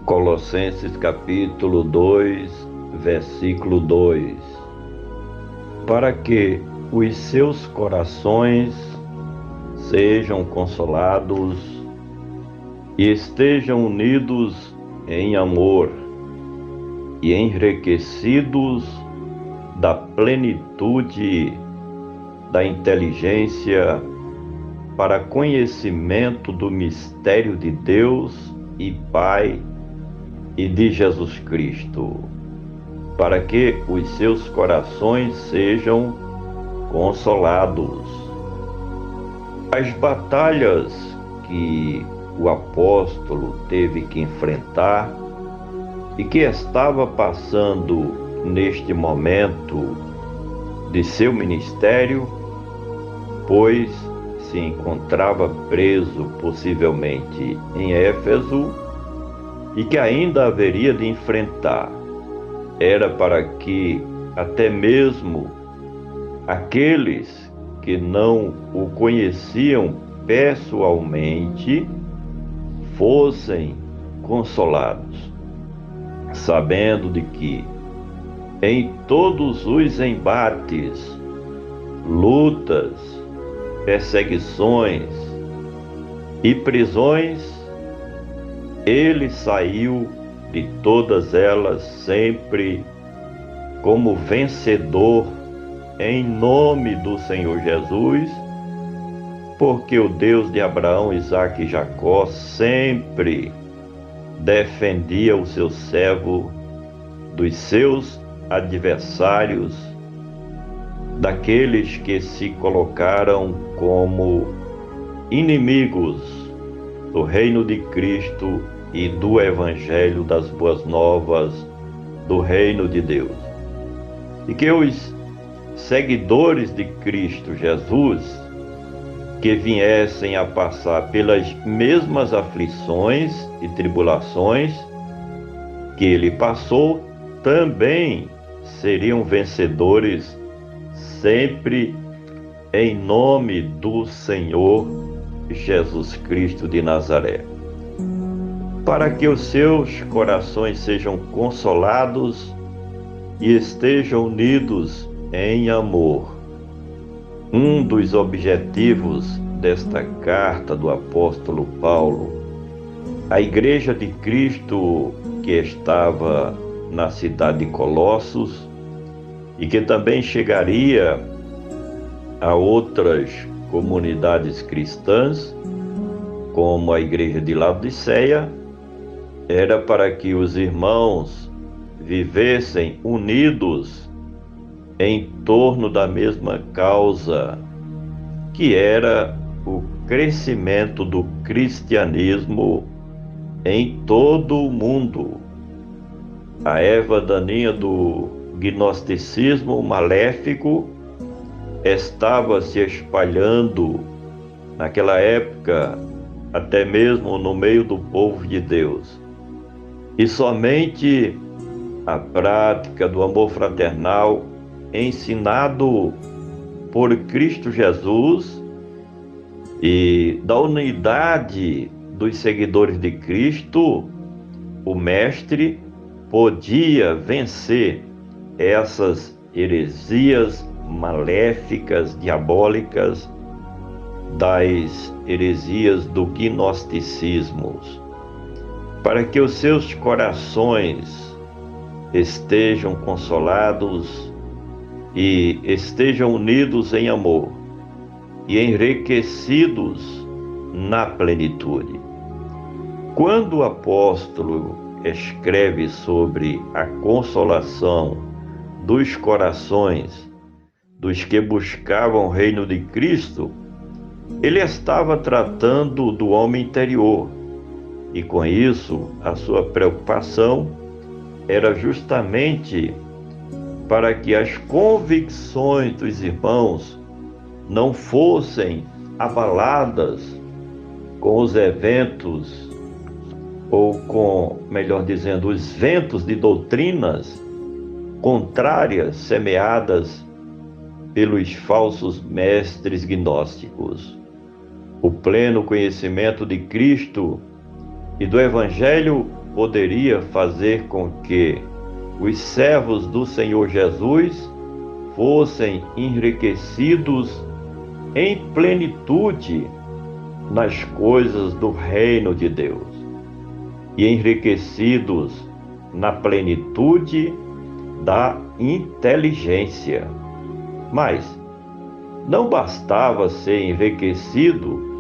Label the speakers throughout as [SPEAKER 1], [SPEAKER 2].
[SPEAKER 1] Colossenses capítulo 2, versículo 2: para que os seus corações sejam consolados e estejam unidos em amor e enriquecidos da plenitude da inteligência para conhecimento do mistério de Deus e Pai e de Jesus Cristo, para que os seus corações sejam consolados. As batalhas que o apóstolo teve que enfrentar e que estava passando neste momento de seu ministério, pois se encontrava preso possivelmente em Éfeso e que ainda haveria de enfrentar, era para que até mesmo aqueles que não o conheciam pessoalmente fossem consolados, sabendo de que em todos os embates, lutas, perseguições e prisões, ele saiu de todas elas sempre como vencedor em nome do Senhor Jesus, porque o Deus de Abraão, Isaque e Jacó sempre defendia o seu servo dos seus adversários, daqueles que se colocaram como inimigos do reino de Cristo e do Evangelho das Boas Novas do reino de Deus. E que os seguidores de Cristo Jesus, que viessem a passar pelas mesmas aflições e tribulações que ele passou, também seriam vencedores sempre em nome do Senhor Jesus Cristo de Nazaré. Para que os seus corações sejam consolados e estejam unidos em amor. Um dos objetivos desta carta do apóstolo Paulo à Igreja de Cristo que estava na cidade de Colossos e que também chegaria a outras comunidades cristãs, como a Igreja de Laodiceia, era para que os irmãos vivessem unidos em torno da mesma causa, que era o crescimento do cristianismo em todo o mundo. A erva daninha do gnosticismo maléfico estava se espalhando naquela época, até mesmo no meio do povo de Deus. E somente a prática do amor fraternal ensinado por Cristo Jesus e da unidade dos seguidores de Cristo, o Mestre podia vencer essas heresias maléficas, diabólicas, das heresias do gnosticismo, para que os seus corações estejam consolados e estejam unidos em amor e enriquecidos na plenitude. Quando o apóstolo escreve sobre a consolação dos corações dos que buscavam o reino de Cristo, ele estava tratando do homem interior, e com isso a sua preocupação era justamente para que as convicções dos irmãos não fossem abaladas com os eventos, ou com, melhor dizendo, os ventos de doutrinas contrárias semeadas pelos falsos mestres gnósticos. O pleno conhecimento de Cristo e do Evangelho poderia fazer com que os servos do Senhor Jesus fossem enriquecidos em plenitude nas coisas do reino de Deus e enriquecidos na plenitude da inteligência. Mas não bastava ser enriquecido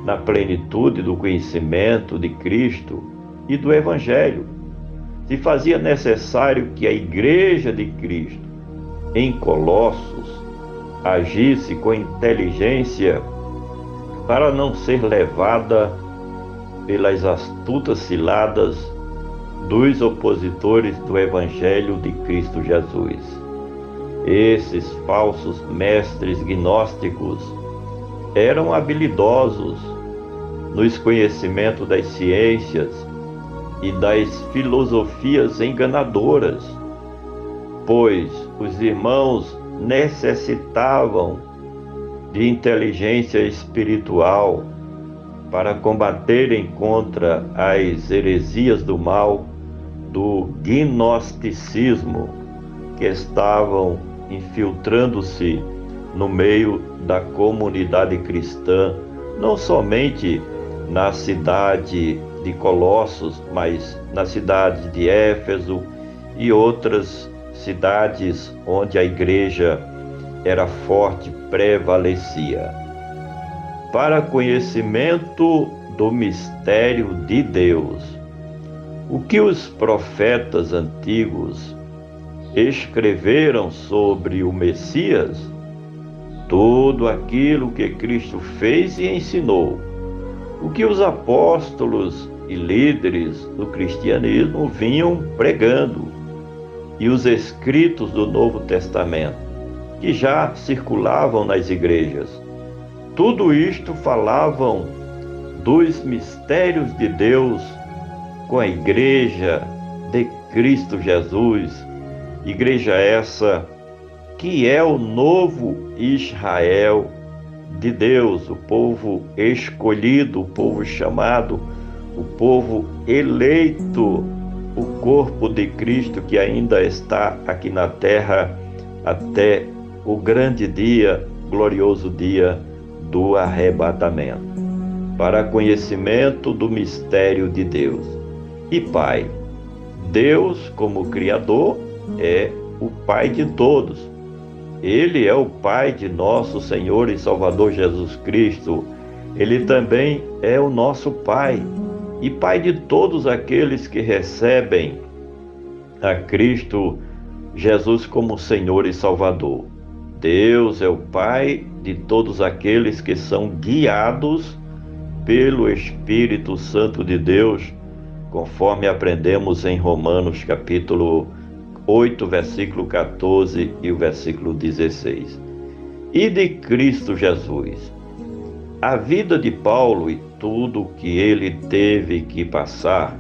[SPEAKER 1] na plenitude do conhecimento de Cristo e do Evangelho. Se fazia necessário que a Igreja de Cristo em Colossos agisse com inteligência para não ser levada pelas astutas ciladas dos opositores do Evangelho de Cristo Jesus. Esses falsos mestres gnósticos eram habilidosos nos conhecimentos das ciências e das filosofias enganadoras, pois os irmãos necessitavam de inteligência espiritual para combaterem contra as heresias do mal do gnosticismo que estavam infiltrando-se no meio da comunidade cristã, não somente na cidade de Colossos, mas na cidade de Éfeso e outras cidades onde a igreja era forte, prevalecia. Para conhecimento do mistério de Deus, o que os profetas antigos escreveram sobre o Messias, tudo aquilo que Cristo fez e ensinou, o que os apóstolos e líderes do cristianismo vinham pregando, e os escritos do Novo Testamento, que já circulavam nas igrejas. Tudo isto falavam dos mistérios de Deus com a igreja de Cristo Jesus, igreja essa que é o novo Israel de Deus, o povo escolhido, o povo chamado, o povo eleito, o corpo de Cristo que ainda está aqui na terra até o grande dia, glorioso dia do arrebatamento, para conhecimento do mistério de Deus. E Pai, Deus como Criador é o Pai de todos. Ele é o Pai de nosso Senhor e Salvador Jesus Cristo. Ele também é o nosso Pai e Pai de todos aqueles que recebem a Cristo Jesus como Senhor e Salvador. Deus é o Pai de todos aqueles que são guiados pelo Espírito Santo de Deus, conforme aprendemos em Romanos capítulo 8, versículo 14 e o versículo 16. E de Cristo Jesus. A vida de Paulo e tudo o que ele teve que passar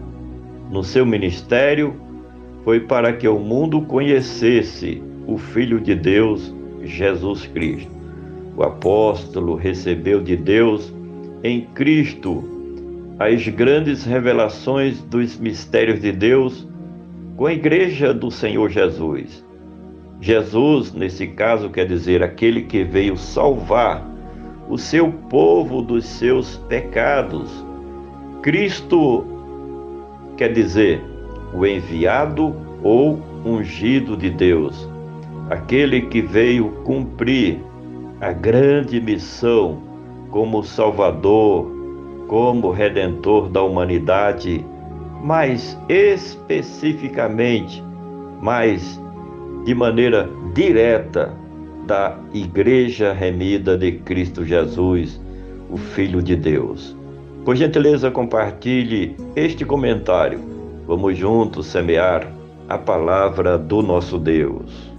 [SPEAKER 1] no seu ministério foi para que o mundo conhecesse o Filho de Deus, Jesus Cristo. O apóstolo recebeu de Deus em Cristo as grandes revelações dos mistérios de Deus com a igreja do Senhor Jesus. Jesus, nesse caso, quer dizer aquele que veio salvar o seu povo dos seus pecados. Cristo quer dizer o enviado ou ungido de Deus, aquele que veio cumprir a grande missão como Salvador, como Redentor da humanidade, mas especificamente, mas de maneira direta, da Igreja remida de Cristo Jesus, o Filho de Deus. Por gentileza, compartilhe este comentário. Vamos juntos semear a palavra do nosso Deus.